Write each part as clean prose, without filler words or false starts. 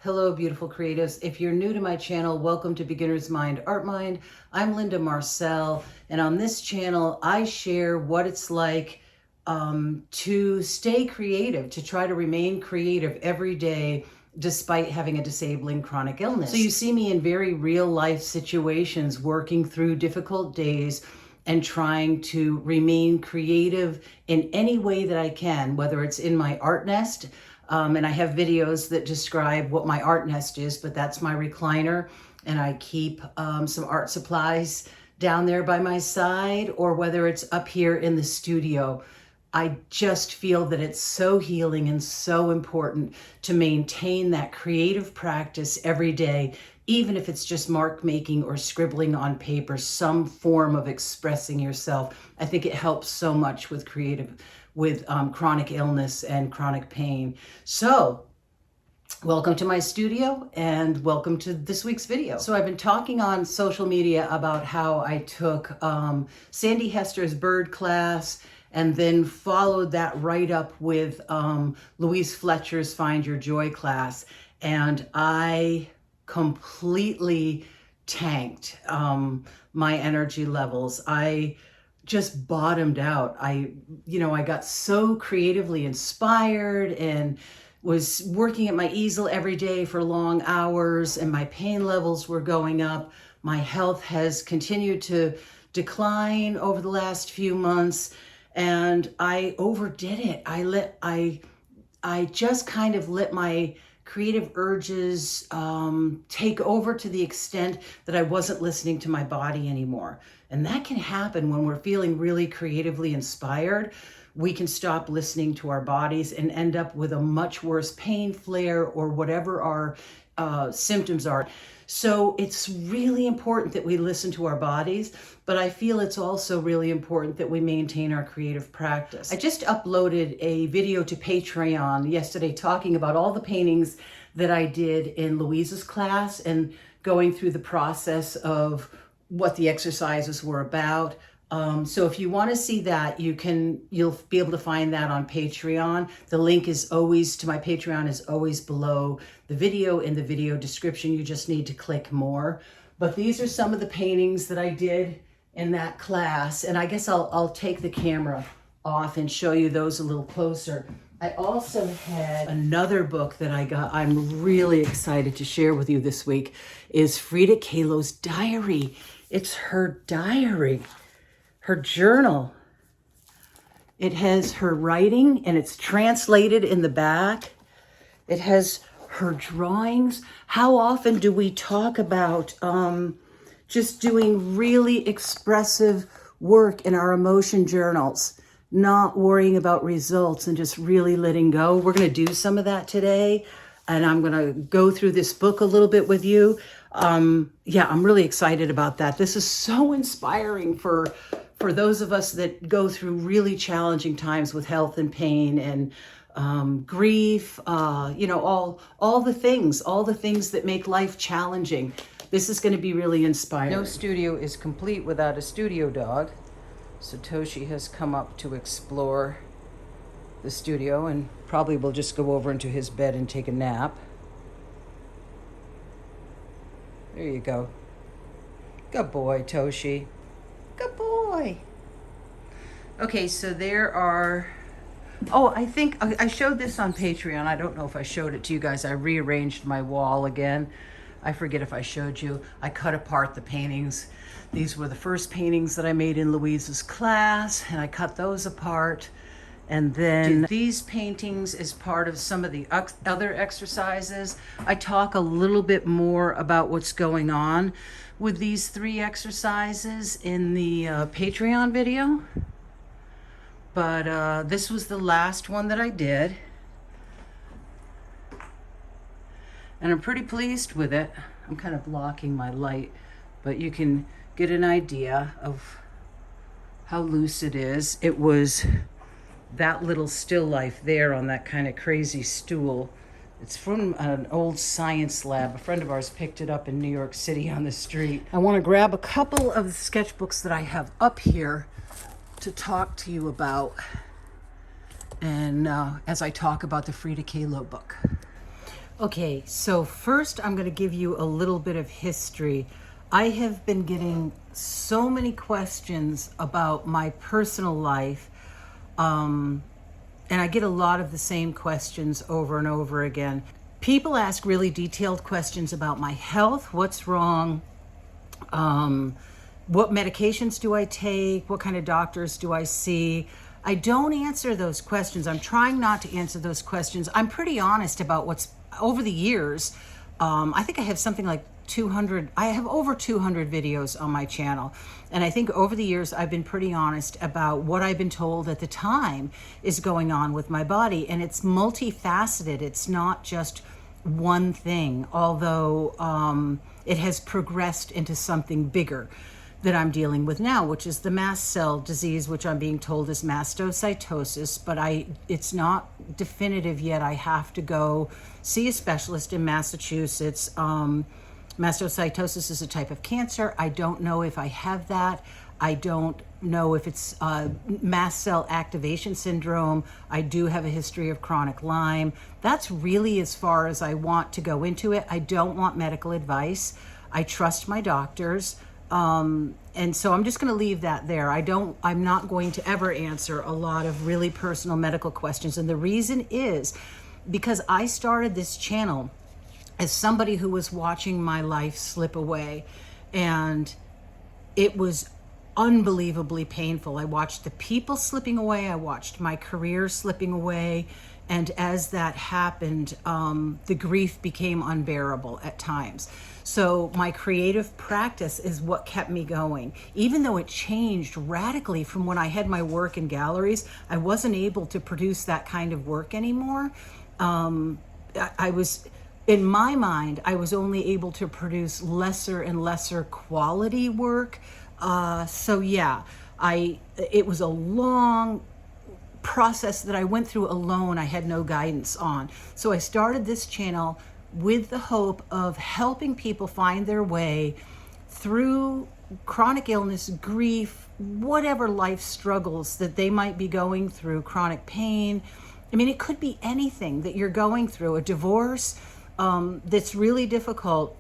Hello, beautiful creatives. If you're new to my channel, welcome to Beginner's Mind, Art Mind. I'm Linda Marcel, and on this channel, I share what it's like to stay creative, to try to remain creative every day, despite having a disabling chronic illness. So you see me in very real life situations, working through difficult days and trying to remain creative in any way that I can, whether it's in my art nest, and I have videos that describe what my art nest is, but that's my recliner, and I keep some art supplies down there by my side, or whether it's up here in the studio. I just feel that it's so healing and so important to maintain that creative practice every day, even if it's just mark making or scribbling on paper, some form of expressing yourself. I think it helps so much with chronic illness and chronic pain. So welcome to my studio and welcome to this week's video. So I've been talking on social media about how I took Sandy Hester's bird class and then followed that right up with Louise Fletcher's Find Your Joy class. And I completely tanked my energy levels. I just bottomed out. I got so creatively inspired and was working at my easel every day for long hours, and my pain levels were going up. My health has continued to decline over the last few months, and I overdid it. I just kind of let my creative urges take over to the extent that I wasn't listening to my body anymore. And that can happen when we're feeling really creatively inspired. We can stop listening to our bodies and end up with a much worse pain flare or whatever our symptoms are. So it's really important that we listen to our bodies, but I feel it's also really important that we maintain our creative practice. I just uploaded a video to Patreon yesterday talking about all the paintings that I did in Louise's class and going through the process of what the exercises were about. So if you want to see that, you'll be able to find that on Patreon. The link to my Patreon is always below the video in the video description. You just need to click more. But these are some of the paintings that I did in that class. And I guess I'll take the camera off and show you those a little closer. I also had another book that I got. I'm really excited to share with you this week is Frida Kahlo's diary. It's her diary. Her journal. It has her writing and it's translated in the back. It has her drawings. How often do we talk about just doing really expressive work in our emotion journals, not worrying about results and just really letting go? We're going to do some of that today, and I'm going to go through this book a little bit with you. I'm really excited about that. This is so inspiring for those of us that go through really challenging times with health and pain and grief, all the things that make life challenging. This is going to be really inspiring. No studio is complete without a studio dog. Satoshi has come up to explore the studio and probably will just go over into his bed and take a nap. There you go. Good boy, Toshi. Good boy. Okay, so there are... Oh, I think I showed this on Patreon. I don't know if I showed it to you guys. I rearranged my wall again. I forget if I showed you. I cut apart the paintings. These were the first paintings that I made in Louise's class, and I cut those apart. And then these paintings is part of some of the other exercises. I talk a little bit more about what's going on with these 3 exercises in the Patreon video. But this was the last one that I did. And I'm pretty pleased with it. I'm kind of blocking my light, but you can get an idea of how loose it is. It was that little still life there on that kind of crazy stool. It's from an old science lab. A friend of ours picked it up in New York City on the street. I want to grab a couple of the sketchbooks that I have up here to talk to you about, and as I talk about the Frida Kahlo book. Okay, so first I'm going to give you a little bit of history. I have been getting so many questions about my personal life, and I get a lot of the same questions over and over again. People ask really detailed questions about my health, what's wrong, what medications do I take, what kind of doctors do I see. I don't answer those questions. I'm trying not to answer those questions. I'm pretty honest about what's over the years. I think I have something like 200, I have over 200 videos on my channel. And I think over the years, I've been pretty honest about what I've been told at the time is going on with my body. And it's multifaceted. It's not just one thing, although it has progressed into something bigger that I'm dealing with now, which is the mast cell disease, which I'm being told is mastocytosis, but it's not definitive yet. I have to go see a specialist in Massachusetts. Mastocytosis is a type of cancer. I don't know if I have that. I don't know if it's mast cell activation syndrome. I do have a history of chronic Lyme. That's really as far as I want to go into it. I don't want medical advice. I trust my doctors. And so I'm just going to leave that there. I'm not going to ever answer a lot of really personal medical questions. And the reason is because I started this channel as somebody who was watching my life slip away, and it was unbelievably painful. I watched the people slipping away. I watched my career slipping away. And as that happened, the grief became unbearable at times. So my creative practice is what kept me going. Even though it changed radically from when I had my work in galleries, I wasn't able to produce that kind of work anymore. I was, in my mind, I was only able to produce lesser and lesser quality work. So yeah, it was a long process that I went through alone. I had no guidance on. So I started this channel with the hope of helping people find their way through chronic illness, grief, whatever life struggles that they might be going through, chronic pain. I mean, it could be anything that you're going through, a divorce that's really difficult,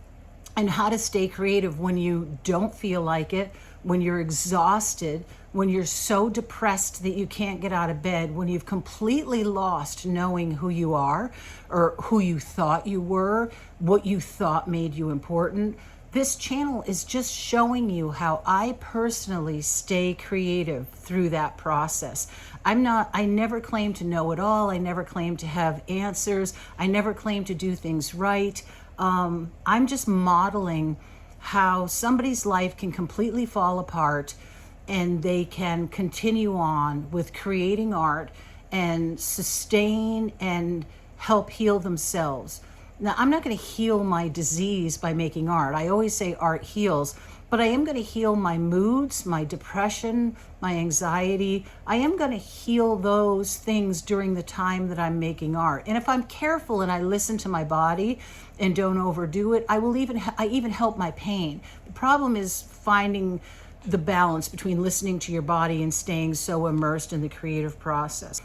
and how to stay creative when you don't feel like it, when you're exhausted, when you're so depressed that you can't get out of bed, when you've completely lost knowing who you are or who you thought you were, what you thought made you important. This channel is just showing you how I personally stay creative through that process. I never claim to know it all. I never claim to have answers. I never claim to do things right. I'm just modeling how somebody's life can completely fall apart and they can continue on with creating art and sustain and help heal themselves. Now, I'm not going to heal my disease by making art. I always say art heals, but I am going to heal my moods, my depression, my anxiety. I am going to heal those things during the time that I'm making art. And if I'm careful and I listen to my body and don't overdo it, I even help my pain. The problem is finding the balance between listening to your body and staying so immersed in the creative process.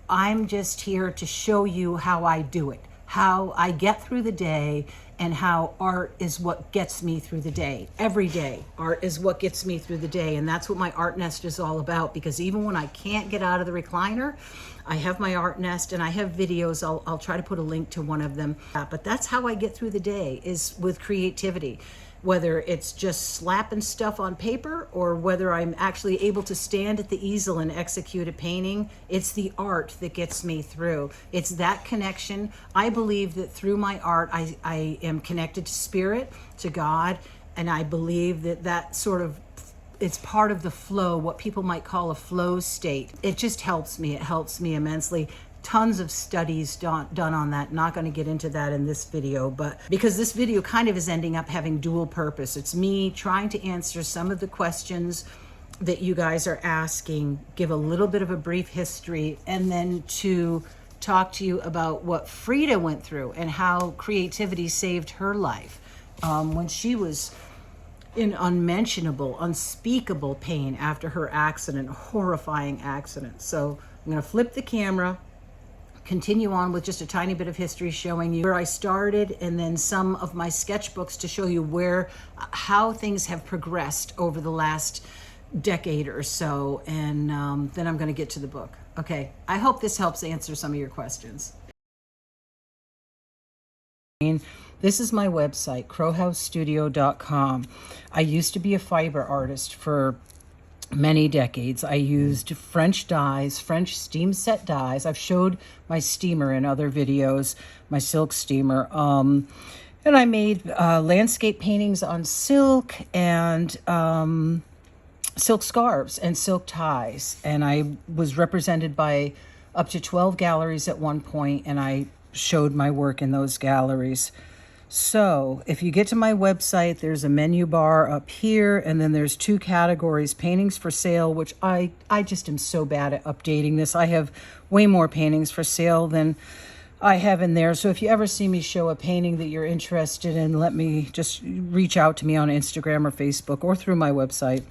I'm just here to show you how I do it, how I get through the day, and how art is what gets me through the day. Every day, art is what gets me through the day. And that's what my art nest is all about, because even when I can't get out of the recliner, I have my art nest and I have videos. I'll try to put a link to one of them. But that's how I get through the day, is with creativity. Whether it's just slapping stuff on paper or whether I'm actually able to stand at the easel and execute a painting, it's the art that gets me through. It's that connection. I believe that through my art, I am connected to spirit, to God, and I believe that sort of, it's part of the flow, what people might call a flow state. It just helps me. It helps me immensely. Tons of studies done on that. Not going to get into that in this video, but because this video kind of is ending up having dual purpose. It's me trying to answer some of the questions that you guys are asking, give a little bit of a brief history, and then to talk to you about what Frida went through and how creativity saved her life when she was in unmentionable, unspeakable pain after her accident, horrifying accident. So I'm going to flip the camera, continue on with just a tiny bit of history showing you where I started, and then some of my sketchbooks to show you how things have progressed over the last decade or so. And then I'm going to get to the book. Okay, I hope this helps answer some of your questions. This is my website, crowhousestudio.com. I used to be a fiber artist for many decades. I used French dyes, French steam set dyes. I've showed my steamer in other videos, my silk steamer. And I made landscape paintings on silk and silk scarves and silk ties. And I was represented by up to 12 galleries at one point, and I showed my work in those galleries. So if you get to my website, there's a menu bar up here, and then there's 2 categories: paintings for sale, which I just am so bad at updating this. I have way more paintings for sale than I have in there. So if you ever see me show a painting that you're interested in, let me just reach out to me on Instagram or Facebook or through my website.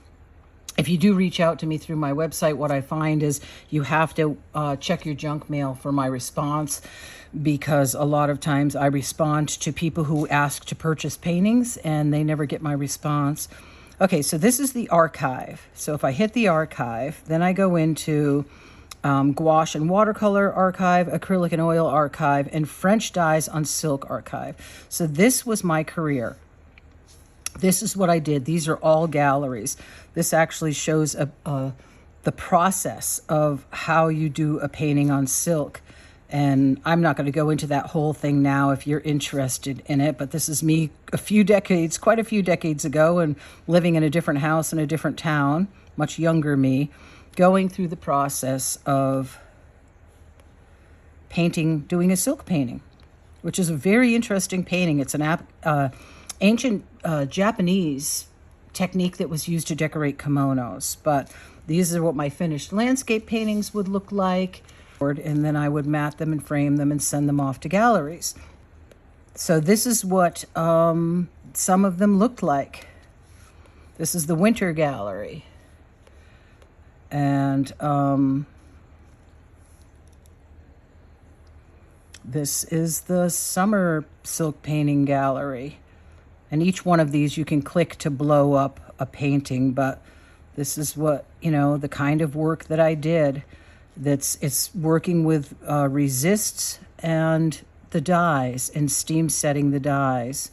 If you do reach out to me through my website, what I find is you have to check your junk mail for my response, because a lot of times I respond to people who ask to purchase paintings and they never get my response. Okay, so this is the archive. So if I hit the archive, then I go into gouache and watercolor archive, acrylic and oil archive, and French dyes on silk archive. So this was my career. This is what I did. These are all galleries. This actually shows the process of how you do a painting on silk. And I'm not going to go into that whole thing now if you're interested in it, but this is me quite a few decades ago, and living in a different house in a different town, much younger me, going through the process of painting, doing a silk painting, which is a very interesting painting. It's an ancient Japanese technique that was used to decorate kimonos, but these are what my finished landscape paintings would look like. And then I would mat them and frame them and send them off to galleries. So this is what some of them looked like. This is the winter gallery. And this is the summer silk painting gallery. And each one of these you can click to blow up a painting, but this is what, the kind of work that I did. It's working with resists and the dyes, and steam setting the dyes.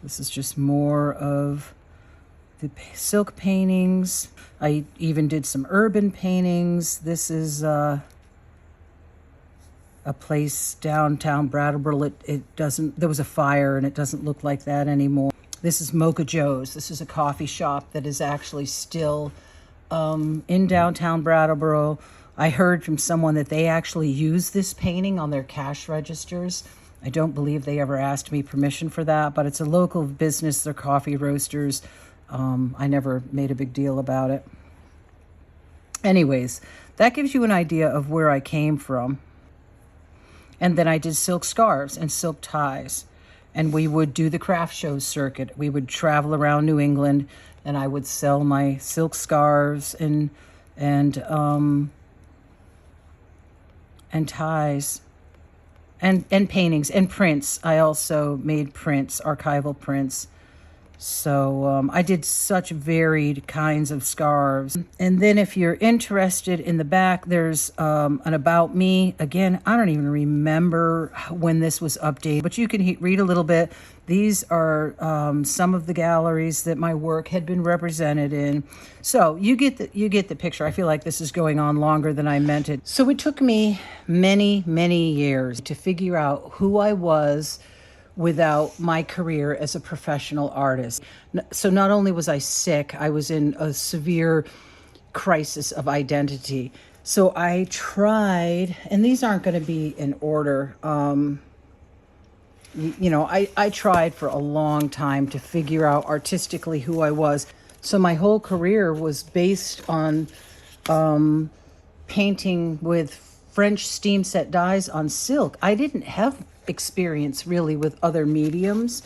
This is just more of the silk paintings. I even did some urban paintings. This is a place downtown Brattleboro. There was a fire and it doesn't look like that anymore. This is Mocha Joe's. This is a coffee shop that is actually still in downtown Brattleboro. I heard from someone that they actually use this painting on their cash registers. I don't believe they ever asked me permission for that, but it's a local business. They're coffee roasters. I never made a big deal about it. Anyways, that gives you an idea of where I came from. And then I did silk scarves and silk ties. And we would do the craft show circuit. We would travel around New England, and I would sell my silk scarves and ties and paintings and prints. I also made prints, archival prints. So I did such varied kinds of scarves. And then if you're interested, in the back, there's an about me. Again, I don't even remember when this was updated, but you can read a little bit. These are some of the galleries that my work had been represented in. So you get the picture. I feel like this is going on longer than I meant it. So it took me many, many years to figure out who I was without my career as a professional artist. So not only was I sick, I was in a severe crisis of identity. So I tried, and these aren't going to be in order. I tried for a long time to figure out artistically who I was. So my whole career was based on painting with French steam set dyes on silk. I didn't have experience really with other mediums.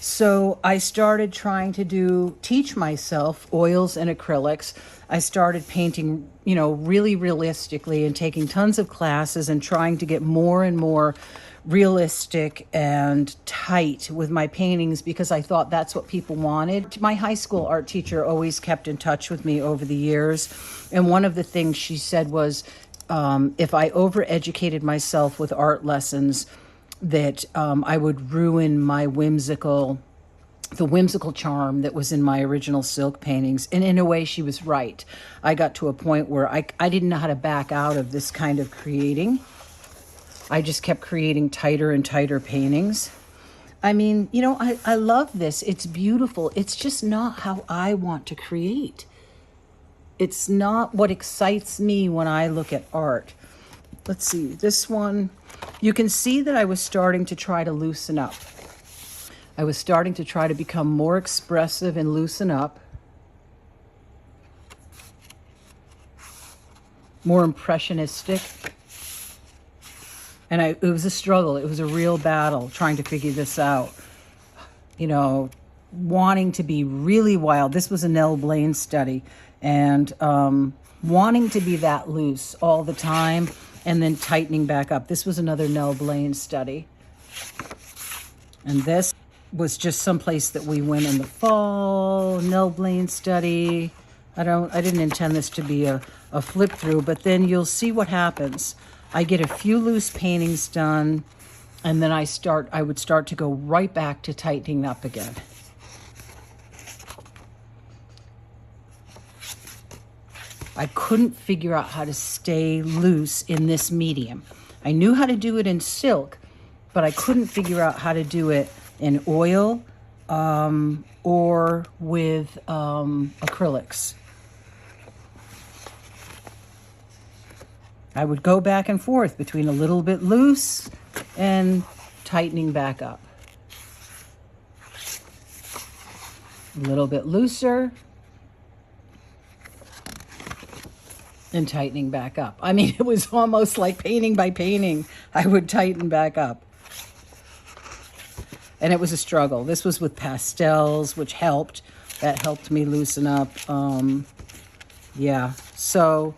So I started trying to teach myself oils and acrylics. I started painting, you know, really realistically and taking tons of classes and trying to get more and more realistic and tight with my paintings because I thought that's what people wanted. My high school art teacher always kept in touch with me over the years. And one of the things she said was, if I overeducated myself with art lessons, that I would ruin my the whimsical charm that was in my original silk paintings. And in a way, she was right. I got to a point where I didn't know how to back out of this kind of creating. I just kept creating tighter and tighter paintings. I mean, you know, I love this. It's beautiful. It's just not how I want to create. It's not what excites me when I look at art. Let's see, this one, you can see that I was starting to try to loosen up. I was starting to try to become more expressive and loosen up, more impressionistic. And it was a struggle. It was a real battle trying to figure this out. You know, wanting to be really wild. This was a Nell Blaine study. And wanting to be that loose all the time and then tightening back up. This was another Nell Blaine study. And this was just someplace that we went in the fall, Nell Blaine study. I didn't intend this to be a flip through, but then you'll see what happens. I get a few loose paintings done, and then I would start to go right back to tightening up again. I couldn't figure out how to stay loose in this medium. I knew how to do it in silk, but I couldn't figure out how to do it in oil or with acrylics. I would go back and forth between a little bit loose and tightening back up. A little bit looser and tightening back up. I mean, it was almost like painting by painting. I would tighten back up. And it was a struggle. This was with pastels, which helped. That helped me loosen up. Yeah, so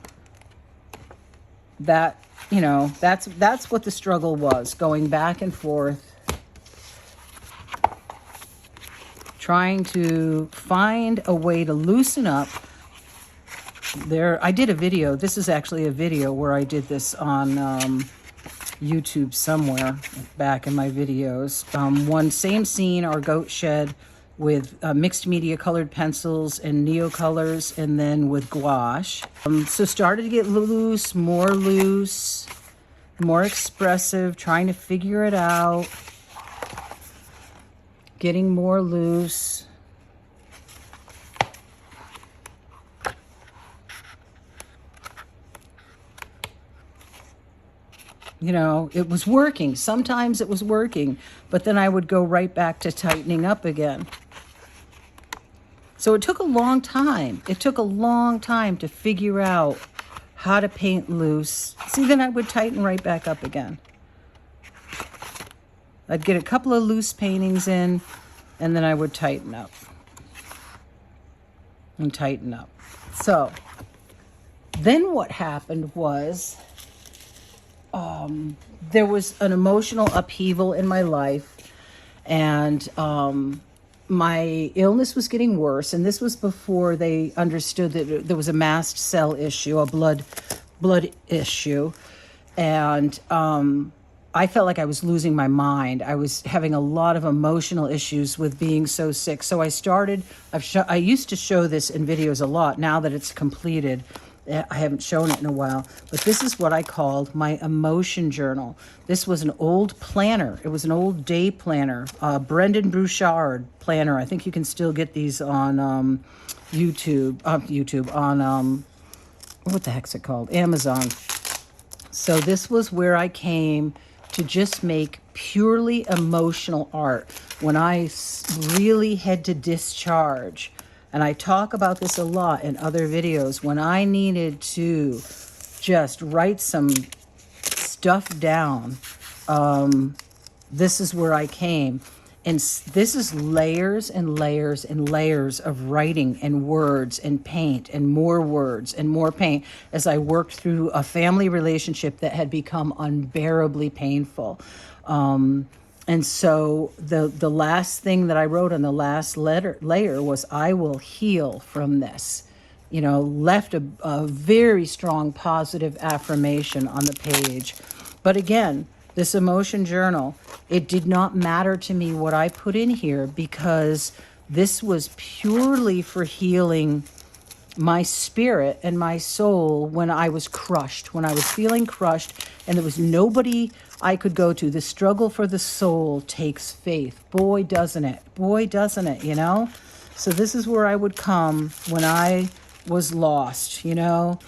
that, you know, that's what the struggle was, going back and forth, trying to find a way to loosen up. I did a video. This is actually a video where I did this on YouTube somewhere back in my videos. One same scene, our goat shed, with mixed media colored pencils and neocolors, and then with gouache. So started to get loose, more expressive, trying to figure it out, getting more loose. You know, it was working. Sometimes it was working, but then I would go right back to tightening up again. So it took a long time. It took a long time to figure out how to paint loose. See, then I would tighten right back up again. I'd get a couple of loose paintings in, and then I would tighten up. And tighten up. So then what happened was, there was an emotional upheaval in my life, and my illness was getting worse, and this was before they understood that there was a mast cell issue, a blood issue, and I felt like I was losing my mind. I was having a lot of emotional issues with being so sick. So I used to show this in videos a lot. Now that it's completed, I haven't shown it in a while, but this is what I called my emotion journal. This was an old planner. It was an old day planner, Brendan Bouchard planner. I think you can still get these on YouTube, on, what the heck's it called? Amazon. So this was where I came to just make purely emotional art when I really had to discharge. And I talk about this a lot in other videos. When I needed to just write some stuff down, this is where I came. And this is layers and layers and layers of writing and words and paint and more words and more paint as I worked through a family relationship that had become unbearably painful. And so the last thing that I wrote on the last layer was, I will heal from this. You know, left a very strong positive affirmation on the page. But again, this emotion journal, it did not matter to me what I put in here, because this was purely for healing my spirit and my soul when I was crushed, when I was feeling crushed and there was nobody I could go to. The struggle for the soul takes faith. Boy, doesn't it? Boy, doesn't it, you know? So this is where I would come when I was lost, you know?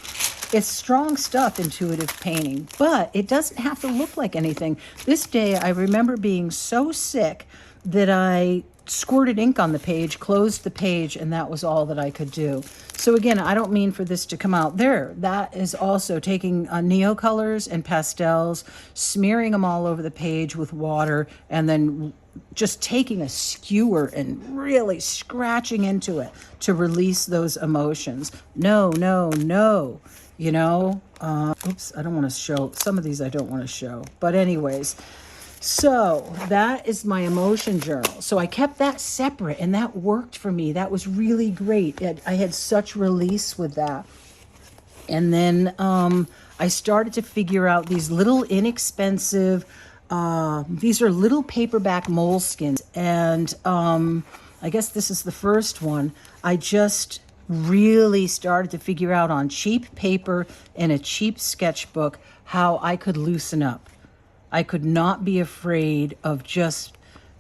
It's strong stuff, intuitive painting, but it doesn't have to look like anything. This day, I remember being so sick that I squirted ink on the page, closed the page, and that was all that I could do. So again, I don't mean for this to come out there. That is also taking neocolors and pastels, smearing them all over the page with water, and then just taking a skewer and really scratching into it to release those emotions. No, no, no. You know, oops, I don't want to show, some of these I don't want to show. But anyways, so that is my emotion journal. So I kept that separate, and that worked for me. That was really great. I had such release with that. And then I started to figure out these little inexpensive, these are little paperback moleskins. And I guess this is the first one. I just really started to figure out on cheap paper and a cheap sketchbook how I could loosen up. I could not be afraid of just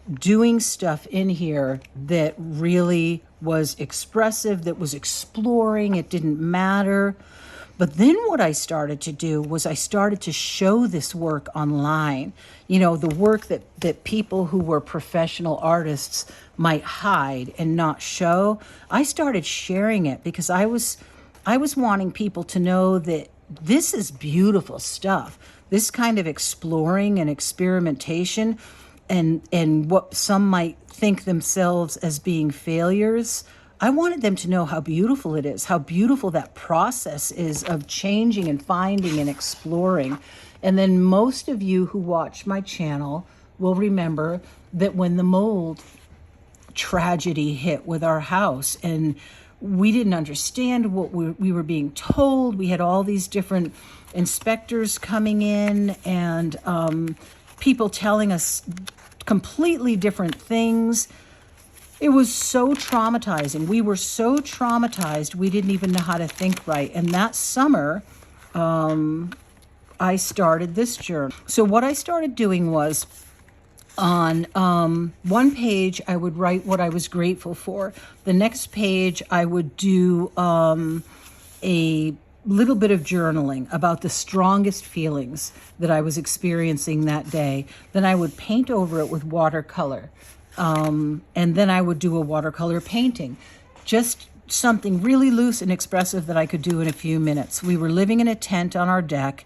doing stuff in here that really was expressive, that was exploring. It didn't matter. But then what I started to do was I started to show this work online. You know, the work that people who were professional artists might hide and not show. I started sharing it because I was wanting people to know that this is beautiful stuff. This kind of exploring and experimentation and what some might think themselves as being failures, I wanted them to know how beautiful it is, how beautiful that process is of changing and finding and exploring. And then most of you who watch my channel will remember that when the mold tragedy hit with our house and we didn't understand what we were being told. We had all these different inspectors coming in and people telling us completely different things. It was so traumatizing. We were so traumatized, we didn't even know how to think right. And that summer, I started this journal. So what I started doing was, on one page, I would write what I was grateful for. The next page, I would do a little bit of journaling about the strongest feelings that I was experiencing that day. Then I would paint over it with watercolor. And then I would do a watercolor painting. Just something really loose and expressive that I could do in a few minutes. We were living in a tent on our deck.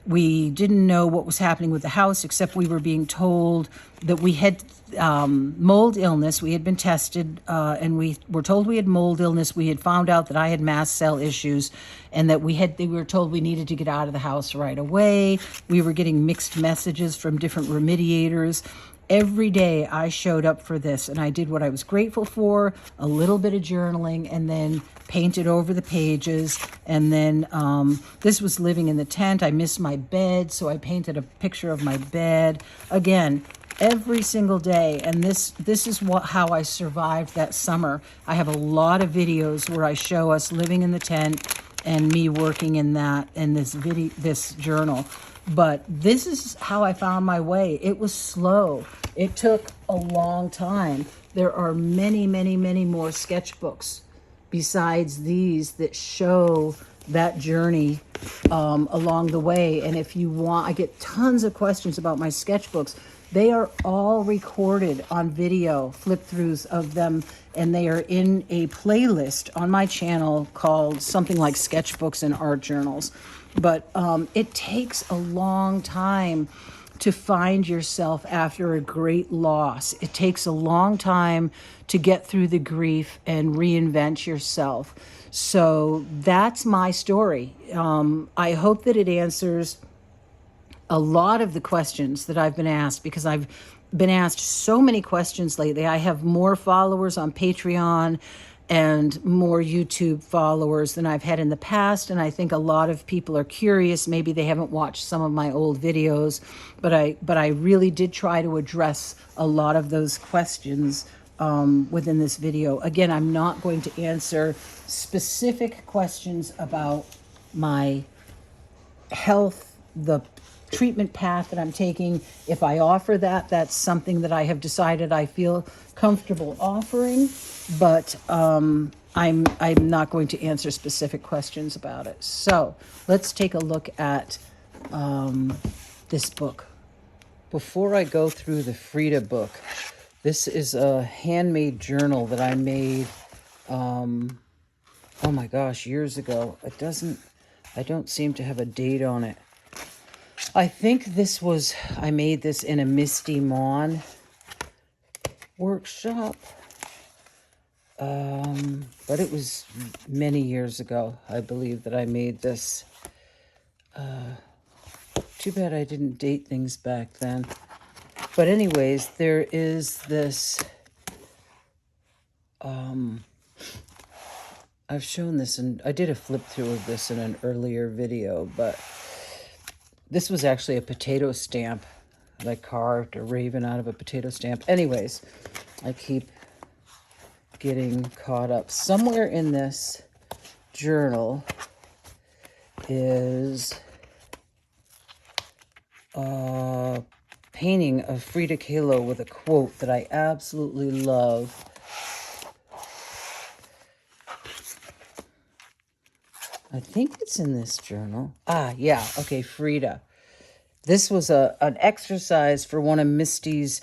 We didn't know what was happening with the house, except we were being told that we had mold illness. We had been tested and we were told we had mold illness. We had found out that I had mast cell issues and that we were told we needed to get out of the house right away. We were getting mixed messages from different remediators. Every day I showed up for this and I did what I was grateful for, a little bit of journaling, and then painted over the pages. And then this was living in the tent. I missed my bed, so I painted a picture of my bed. Again, every single day. And this is how I survived that summer. I have a lot of videos where I show us living in the tent and me working in this journal. But this is how I found my way. It was slow. It took a long time. There are many, many, many more sketchbooks besides these that show that journey along the way. And if you want, I get tons of questions about my sketchbooks. They are all recorded on video, flip-throughs of them, and they are in a playlist on my channel called something like Sketchbooks and Art Journals. But it takes a long time to find yourself after a great loss. It takes a long time to get through the grief and reinvent yourself. So that's my story. I hope that it answers a lot of the questions that I've been asked, because I've been asked so many questions lately. I have more followers on Patreon and more YouTube followers than I've had in the past. And I think a lot of people are curious. Maybe they haven't watched some of my old videos, but I really did try to address a lot of those questions within this video. Again, I'm not going to answer specific questions about my health, the treatment path that I'm taking. If I offer that, that's something that I have decided I feel comfortable offering, but I'm not going to answer specific questions about it. So let's take a look at this book. Before I go through the Frida book, this is a handmade journal that I made, oh my gosh, years ago. I don't seem to have a date on it. I think I made this in a Misty Mon workshop, but it was many years ago, I believe, that I made this. Too bad I didn't date things back then. But anyways, there is this, I've shown this, and I did a flip through of this in an earlier video, but this was actually a potato stamp that I carved a raven out of a potato stamp. Anyways, I keep getting caught up. Somewhere in this journal is a painting of Frida Kahlo with a quote that I absolutely love. I think it's in this journal. Yeah. Okay, Frida. This was an exercise for one of Misty's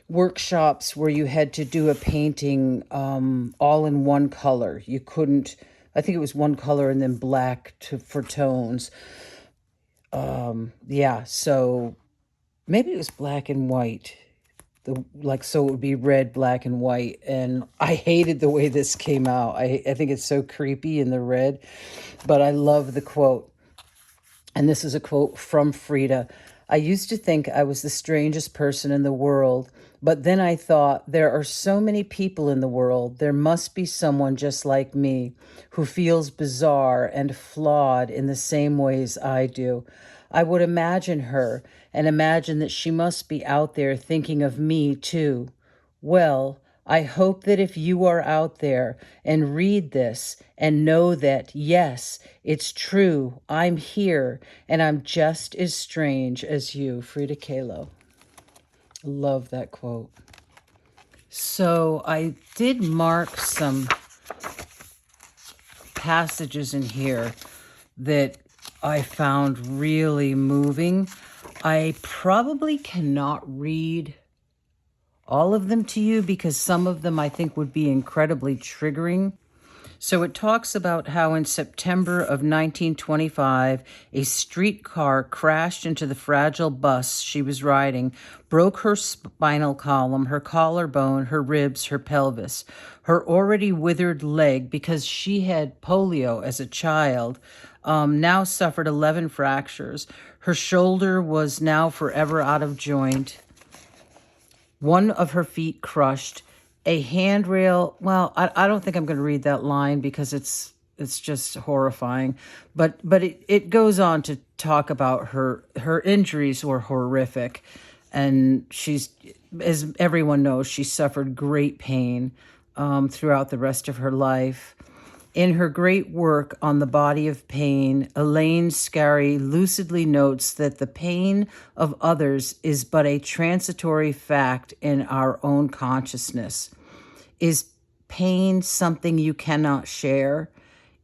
workshops where you had to do a painting all in one color. You couldn't, I think it was one color and then black for tones. Yeah, so maybe it was black and white. So it would be red, black, and white. And I hated the way this came out. I think it's so creepy in the red, but I love the quote. And this is a quote from Frida. I used to think I was the strangest person in the world, but then I thought, there are so many people in the world. There must be someone just like me who feels bizarre and flawed in the same ways I do. I would imagine her and imagine that she must be out there thinking of me too. Well, I hope that if you are out there and read this and know that, yes, it's true, I'm here and I'm just as strange as you. Frida Kahlo. Love that quote. So I did mark some passages in here that I found really moving. I probably cannot read all of them to you because some of them I think would be incredibly triggering. So it talks about how in September of 1925, a streetcar crashed into the fragile bus she was riding, broke her spinal column, her collarbone, her ribs, her pelvis. Her already withered leg, because she had polio as a child, now suffered 11 fractures. Her shoulder was now forever out of joint. One of her feet crushed. A handrail, well, I don't think I'm going to read that line because it's just horrifying. But it goes on to talk about her injuries were horrific. And she's, as everyone knows, she suffered great pain throughout the rest of her life. In her great work on the body of pain, Elaine Scarry lucidly notes that the pain of others is but a transitory fact in our own consciousness. Is pain something you cannot share?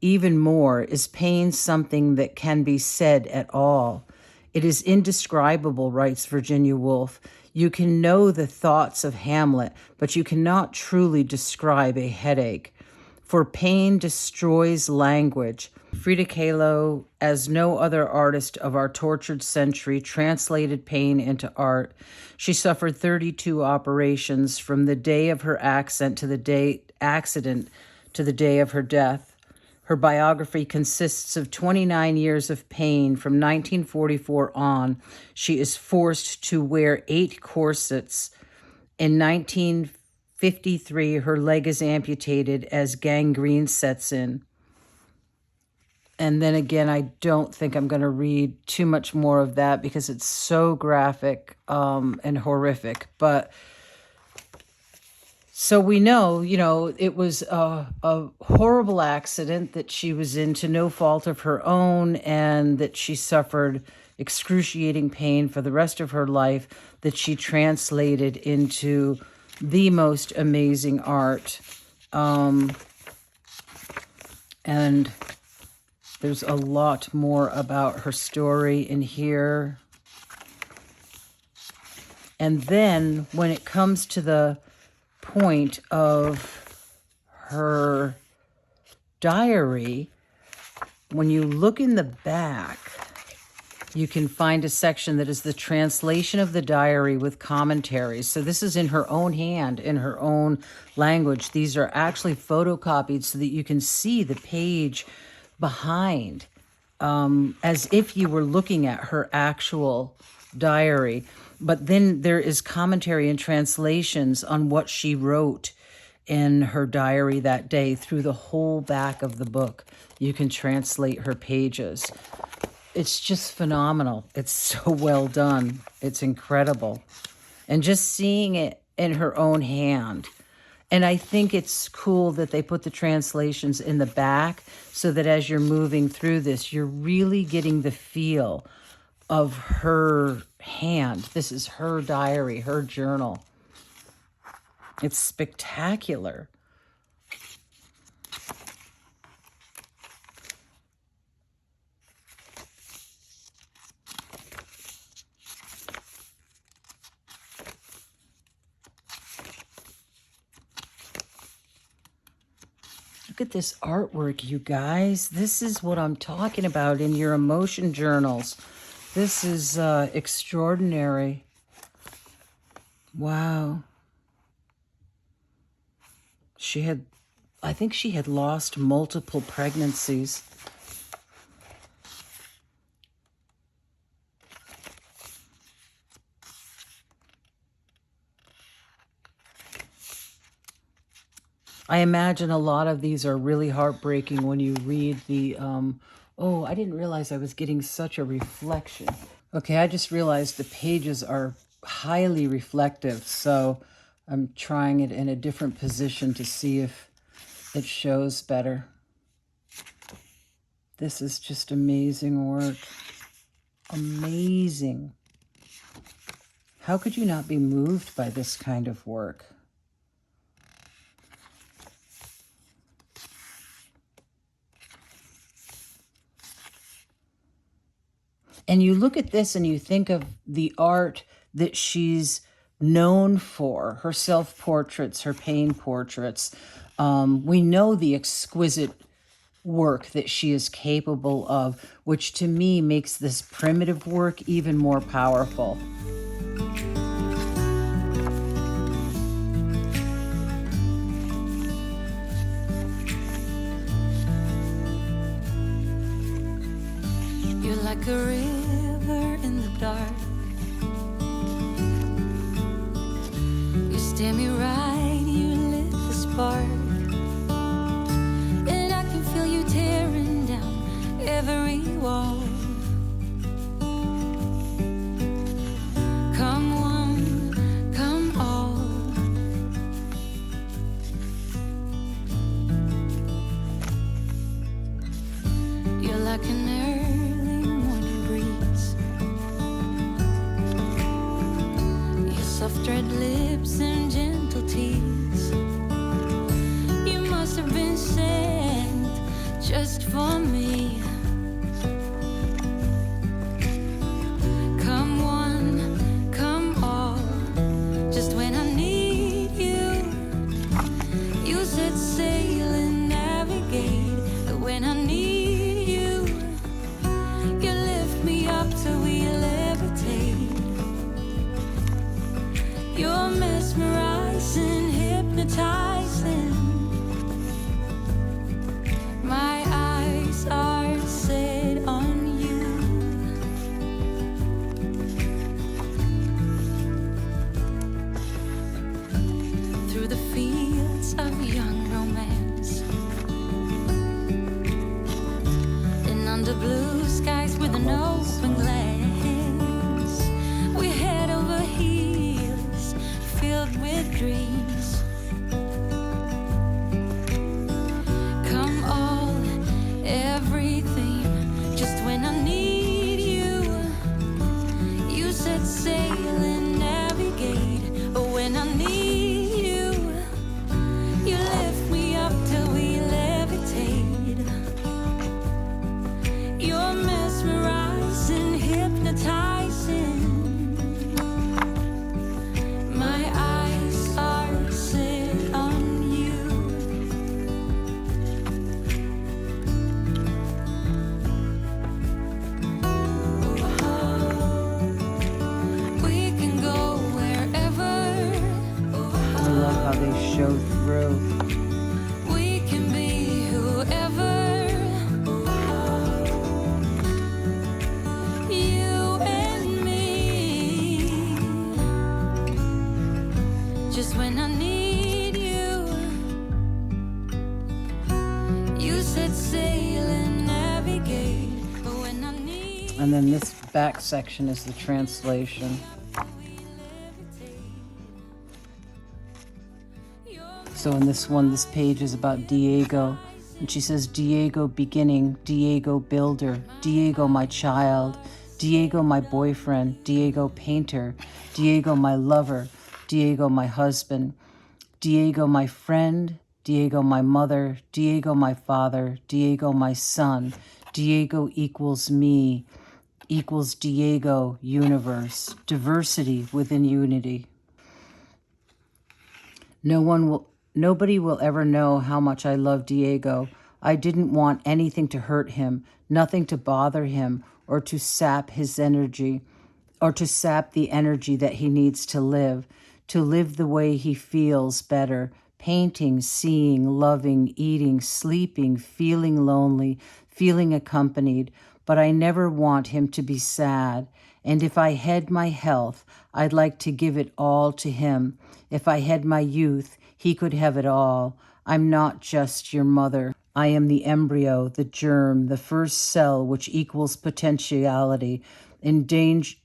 Even more, is pain something that can be said at all? It is indescribable, writes Virginia Woolf. You can know the thoughts of Hamlet, but you cannot truly describe a headache. For pain destroys language. Frida Kahlo, as no other artist of our tortured century, translated pain into art. She suffered 32 operations from the day of her accident to the day of her death. Her biography consists of 29 years of pain from 1944 on. She is forced to wear 8 corsets. In 1953, her leg is amputated as gangrene sets in. And then again, I don't think I'm going to read too much more of that because it's so graphic and horrific. But so we know, it was a horrible accident that she was in to no fault of her own, and that she suffered excruciating pain for the rest of her life, that she translated into the most amazing art. And there's a lot more about her story in here. And then when it comes to the point of her diary, when you look in the back, you can find a section that is the translation of the diary with commentaries. So this is in her own hand, in her own language. These are actually photocopied so that you can see the page behind, as if you were looking at her actual diary. But then there is commentary and translations on what she wrote in her diary that day through the whole back of the book. You can translate her pages. It's just phenomenal. It's so well done. It's incredible. And just seeing it in her own hand. And I think it's cool that they put the translations in the back so that as you're moving through this, you're really getting the feel of her hand. This is her diary, her journal. It's spectacular. Look at this artwork, you guys. This is what I'm talking about in your emotion journals. This is extraordinary. Wow. I think she had lost multiple pregnancies. I imagine a lot of these are really heartbreaking when you read the, oh, I didn't realize I was getting such a reflection. Okay, I just realized the pages are highly reflective, so I'm trying it in a different position to see if it shows better. This is just amazing work. Amazing. How could you not be moved by this kind of work? And you look at this and you think of the art that she's known for, her self-portraits, her pain portraits. We know the exquisite work that she is capable of, which to me makes this primitive work even more powerful. You're like a river in the dark. You stare me right, you lit the spark. And I can feel you tearing down every wall. Come one, come all. You're like an early morning breeze. Your soft red lips and gentle tease. You must have been sent just for me. Come one, come all. Just when I need you, you set sail and navigate. But when I need show through. We can be whoever, you and me. Just when I need you, you set sail and navigate. But when I need, And then this back section is the translation. So in this one, this page is about Diego. And she says, Diego beginning, Diego builder, Diego my child, Diego my boyfriend, Diego painter, Diego my lover, Diego my husband, Diego my friend, Diego my mother, Diego my father, Diego my son, Diego equals me, equals Diego universe, diversity within unity. Nobody will ever know how much I love Diego. I didn't want anything to hurt him, nothing to bother him, or to sap his energy, or to sap the energy that he needs to live the way he feels better, painting, seeing, loving, eating, sleeping, feeling lonely, feeling accompanied. But I never want him to be sad. And if I had my health, I'd like to give it all to him. If I had my youth, he could have it all. I'm not just your mother. I am the embryo, the germ, the first cell which equals potentiality, engendered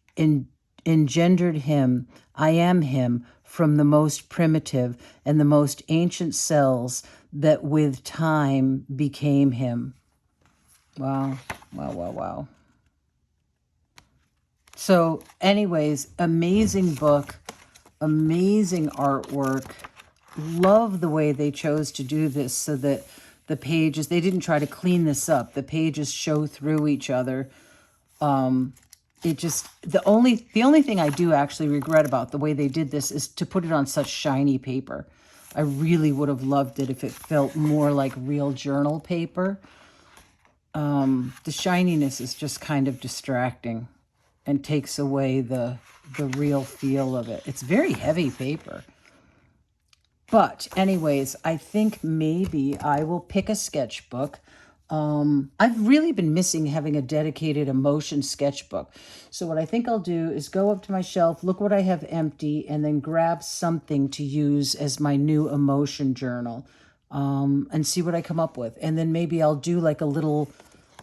him. I am him from the most primitive and the most ancient cells that with time became him. Wow, wow, wow, wow. So anyways, amazing book, amazing artwork. Love the way they chose to do this so that the pages, they didn't try to clean this up. The pages show through each other. It just, the only thing I do actually regret about the way they did this is to put it on such shiny paper. I really would have loved it if it felt more like real journal paper. The shininess is just kind of distracting and takes away the real feel of it. It's very heavy paper. But anyways, I think maybe I will pick a sketchbook. I've really been missing having a dedicated emotion sketchbook. So what I think I'll do is go up to my shelf, look what I have empty, and then grab something to use as my new emotion journal, and see what I come up with. And then maybe I'll do like a little,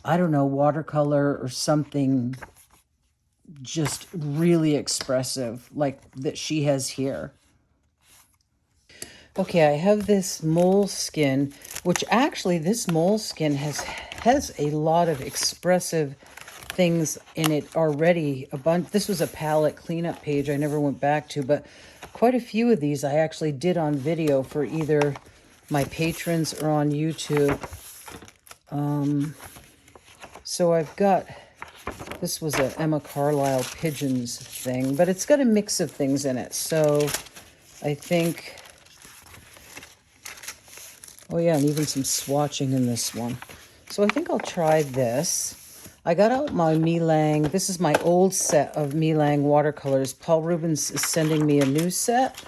I don't know, watercolor or something just really expressive like that she has here. Okay, I have this moleskin, which actually this moleskin has a lot of expressive things in it already. A bunch. This was a palette cleanup page I never went back to, but quite a few of these I actually did on video for either my patrons or on YouTube. So I've got, this was a Emma Carlisle Pigeons thing, but it's got a mix of things in it. So I think, oh yeah, and even some swatching in this one. So I think I'll try this. I got out my MeiLiang. This is my old set of MeiLiang watercolors. Paul Rubens is sending me a new set.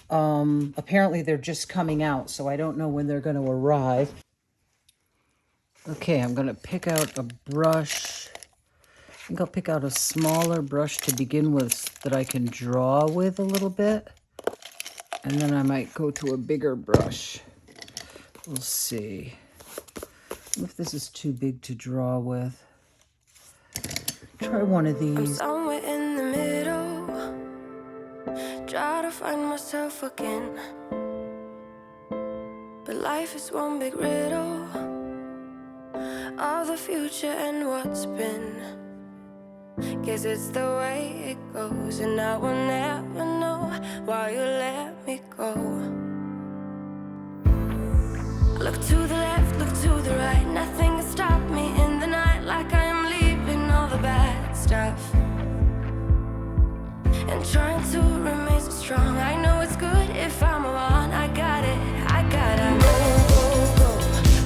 Apparently they're just coming out, so I don't know when they're going to arrive. Okay, I'm going to pick out a brush. I think I'll pick out a smaller brush to begin with that I can draw with a little bit. And then I might go to a bigger brush. We'll see if this is too big to draw with. Try one of these. I'm somewhere in the middle, try to find myself again. But life is one big riddle of the future and what's been. Guess it's the way it goes, and I will never know why you let me go. Look to the left, look to the right, nothing can stop me in the night, like I am leaving all the bad stuff and trying to remain so strong. I know it's good if I'm alone. I got it, I gotta go, go, go,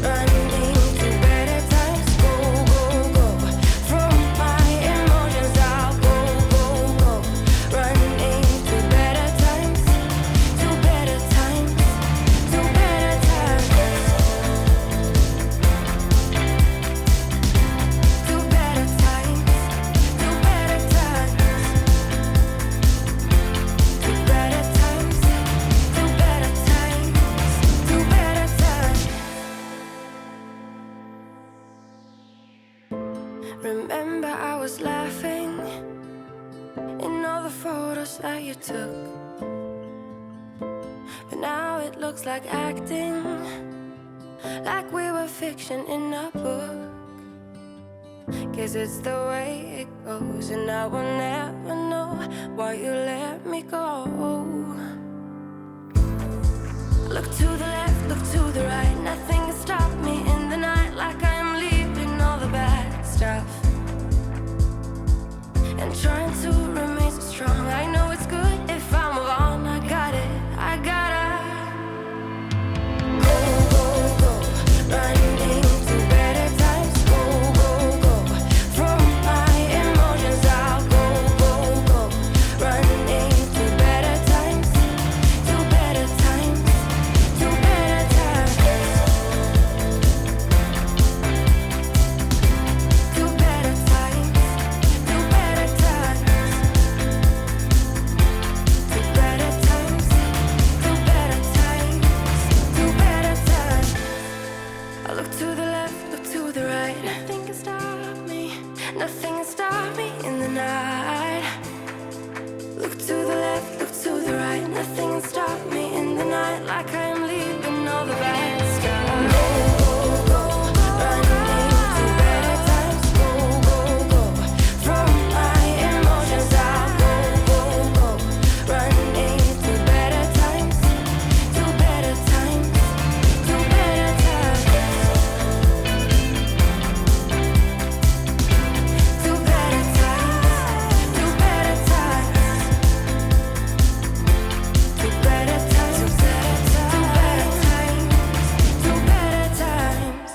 running to better times. Go, go, go, from my emotions I'll go, go, go, running to better times, to better times. photos that you took, but now it looks like acting, like we were fiction in a book. Guess it's the way it goes, and I will never know why you let me go. Look to the left, look to the right, nothing can stop me in the night, like I am leaving all the bad stuff and trying to remain so strong. I know it's good if I move on. I got it, I gotta go, go, go, running to better times. Go, go, go, from my emotions I'll go, go, go, running to better times, to better times, to better times, to better times, to better times, to better times, to better times, to better times. I look to the left, look to the right, nothing can stop me, nothing can stop me in the night. Look to the left, look to the right, nothing can stop me in the night, like I am leaving all the bad stuff. Go, go, go, running to better times. Go, go, go, from my emotions I'll go, go, go, running to better times, to better times, to better times, to better times, to better times, to better times, to better times, to better times.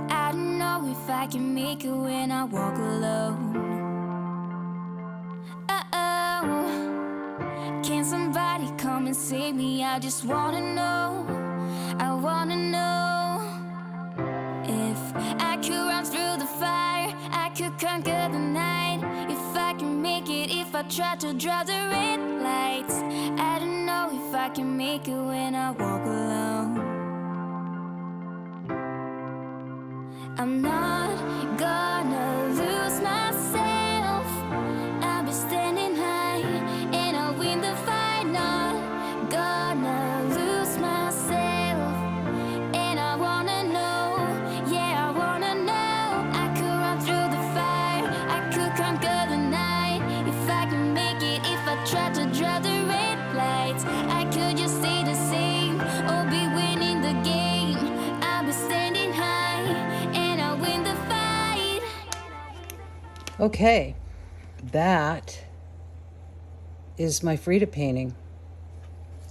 I don't know if I can make it when I walk alone. Uh-oh, can somebody come and save me? I just wanna know, I wanna know. If I could run through the fire, I could conquer the night. If I can make it, if I try to draw the red lights. I don't know if I can make it when I walk alone. I'm not gonna lose myself. I'll be standing high and I'll win the fight. Not gonna lose myself. And I wanna know, yeah, I wanna know. I could run through the fire, I could conquer the night. If I can make it, if I try to draw the red lights. I could just stay the same or be winning the game. I'll be standing high and I'll win the fight. Okay, that is my Frida painting,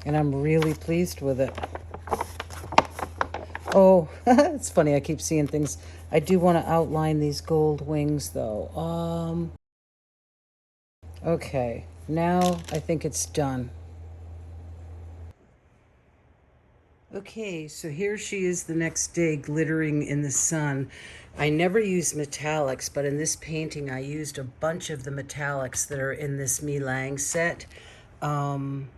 and I'm really pleased with it. Oh, it's funny, I keep seeing things. I do want to outline these gold wings though. Okay, now I think it's done. Okay, so here she is the next day, glittering in the sun. I never use metallics, but in this painting I used a bunch of the metallics that are in this MeiLiang set. And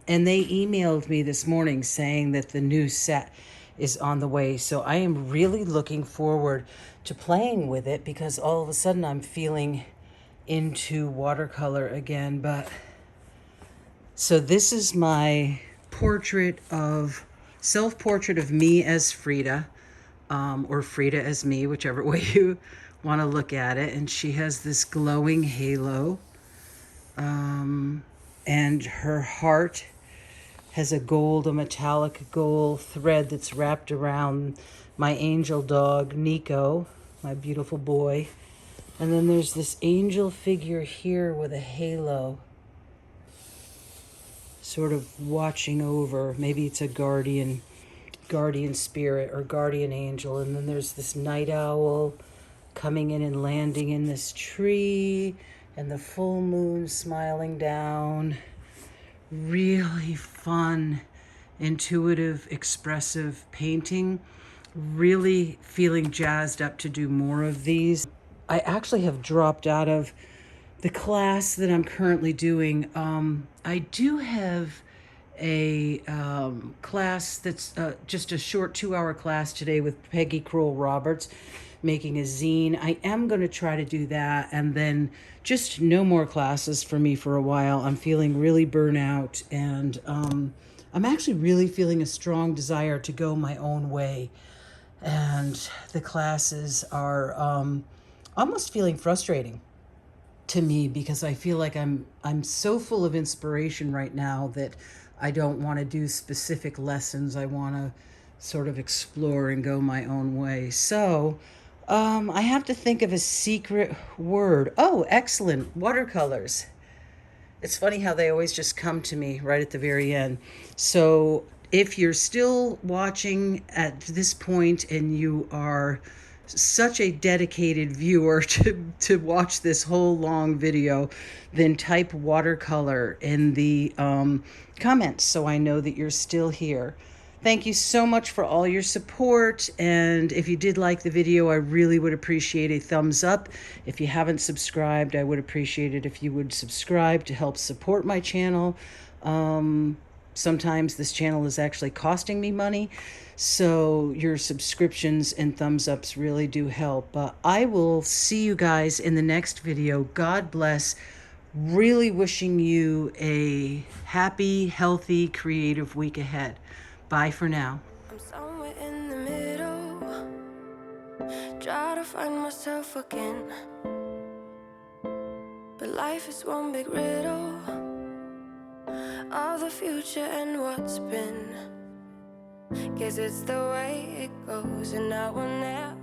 they emailed me this morning saying that the new set is on the way. So I am really looking forward to playing with it, because all of a sudden I'm feeling into watercolor again. But so this is my self-portrait of me as Frida, or Frida as me, whichever way you want to look at it. And she has this glowing halo, and her heart has a metallic gold thread that's wrapped around my angel dog, Nico, my beautiful boy. And then there's this angel figure here with a halo, sort of watching over. Maybe it's a guardian spirit or guardian angel. And then there's this night owl coming in and landing in this tree, and the full moon smiling down. Really fun, intuitive, expressive painting. Really feeling jazzed up to do more of these. I actually have dropped out of the class that I'm currently doing, I do have a class that's just a short 2-hour class today with Peggy Kroll Roberts making a zine. I am going to try to do that, and then just no more classes for me for a while. I'm feeling really burnout, and I'm actually really feeling a strong desire to go my own way. And the classes are almost feeling frustrating to me because I feel like I'm so full of inspiration right now that I don't want to do specific lessons. I want to sort of explore and go my own way. So I have to think of a secret word. Oh, excellent. Watercolors. It's funny how they always just come to me right at the very end. So if you're still watching at this point and you are such a dedicated viewer to watch this whole long video, then type watercolor in the comments so I know that you're still here. Thank you so much for all your support, and if you did like the video, I really would appreciate a thumbs up. If you haven't subscribed, I would appreciate it if you would subscribe to help support my channel. Sometimes this channel is actually costing me money, so your subscriptions and thumbs ups really do help. I will see you guys in the next video. God bless. Really wishing you a happy, healthy, creative week ahead. Bye for now. I'm somewhere in the middle, try to find myself again. But life is one big riddle of the future and what's been. Guess it's the way it goes, and I will never